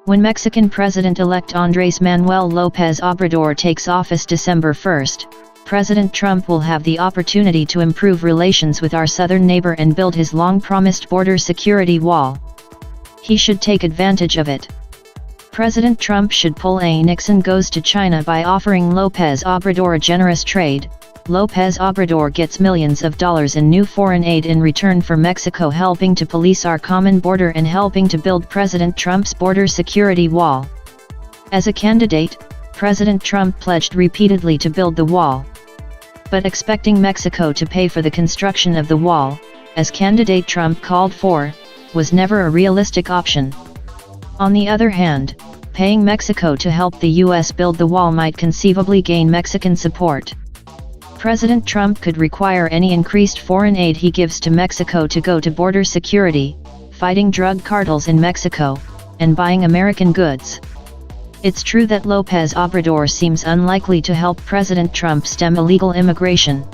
When Mexican President-elect Andrés Manuel López Obrador takes office December 1, President Trump will have the opportunity to improve relations with our southern neighbor and build his long-promised border security wall. He should take advantage of it. President Trump should pull a Nixon goes to China by offering López Obrador a generous trade. López Obrador gets millions of dollars in new foreign aid in return for Mexico helping to police our common border and helping to build President Trump's border security wall. As a candidate, President Trump pledged repeatedly to build the wall. But expecting Mexico to pay for the construction of the wall, as candidate Trump called for, was never a realistic option. On the other hand, paying Mexico to help the U.S. build the wall might conceivably gain Mexican support. President Trump could require any increased foreign aid he gives to Mexico to go to border security, fighting drug cartels in Mexico, and buying American goods. It's true that López Obrador seems unlikely to help President Trump stem illegal immigration.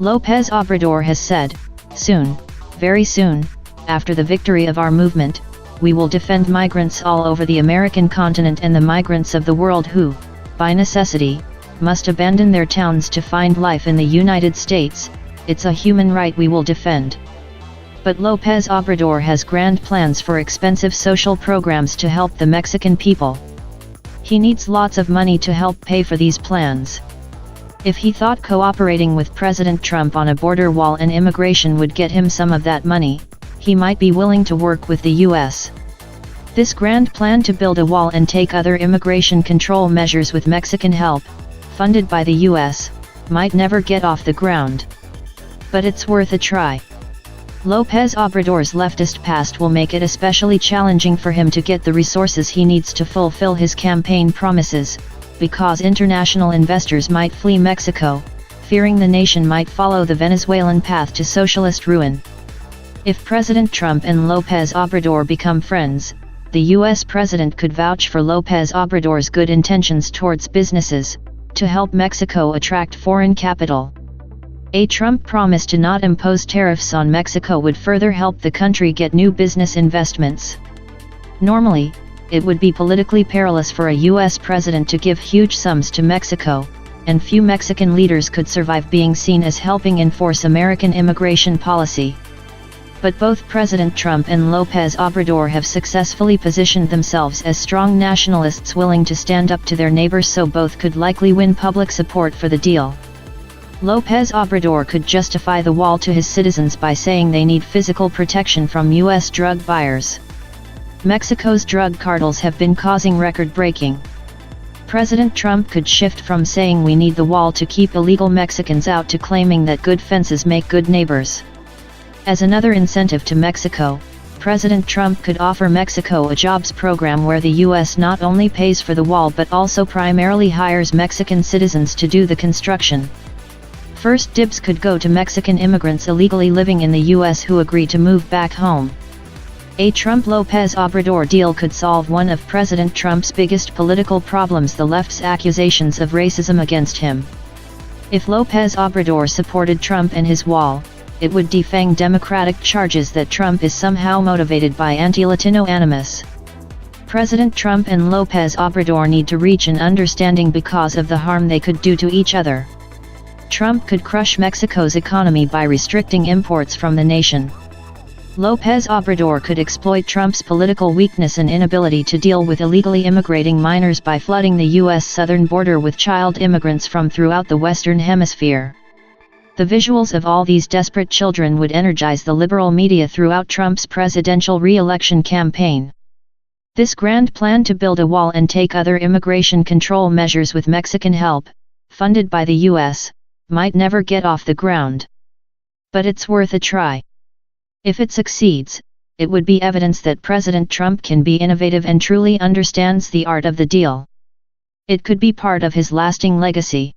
López Obrador has said, "Soon, very soon, after the victory of our movement, we will defend migrants all over the American continent and the migrants of the world who, by necessity, must abandon their towns to find life in the United States. It's a human right we will defend." But López Obrador has grand plans for expensive social programs to help the Mexican people. He needs lots of money to help pay for these plans. If he thought cooperating with President Trump on a border wall and immigration would get him some of that money, he might be willing to work with the U.S. This grand plan to build a wall and take other immigration control measures with Mexican help, funded by the U.S., might never get off the ground. But it's worth a try. López Obrador's leftist past will make it especially challenging for him to get the resources he needs to fulfill his campaign promises, because international investors might flee Mexico, fearing the nation might follow the Venezuelan path to socialist ruin. If President Trump and López Obrador become friends, the U.S. president could vouch for López Obrador's good intentions towards businesses, to help Mexico attract foreign capital. A Trump promise to not impose tariffs on Mexico would further help the country get new business investments. Normally, it would be politically perilous for a U.S. president to give huge sums to Mexico, and few Mexican leaders could survive being seen as helping enforce American immigration policy. But both President Trump and López Obrador have successfully positioned themselves as strong nationalists willing to stand up to their neighbors, so both could likely win public support for the deal. López Obrador could justify the wall to his citizens by saying they need physical protection from U.S. drug buyers. Mexico's drug cartels have been causing record-breaking. President Trump could shift from saying we need the wall to keep illegal Mexicans out to claiming that good fences make good neighbors. As another incentive to Mexico, President Trump could offer Mexico a jobs program where the U.S. not only pays for the wall but also primarily hires Mexican citizens to do the construction. First dibs could go to Mexican immigrants illegally living in the U.S. who agree to move back home. A Trump-López Obrador deal could solve one of President Trump's biggest political problems: the left's accusations of racism against him. If López Obrador supported Trump and his wall, it would defang Democratic charges that Trump is somehow motivated by anti-Latino animus. President Trump and López Obrador need to reach an understanding because of the harm they could do to each other. Trump could crush Mexico's economy by restricting imports from the nation. López Obrador could exploit Trump's political weakness and inability to deal with illegally immigrating minors by flooding the U.S. southern border with child immigrants from throughout the Western Hemisphere. The visuals of all these desperate children would energize the liberal media throughout Trump's presidential re-election campaign. This grand plan to build a wall and take other immigration control measures with Mexican help, funded by the U.S., might never get off the ground. But it's worth a try. If it succeeds, it would be evidence that President Trump can be innovative and truly understands the art of the deal. It could be part of his lasting legacy.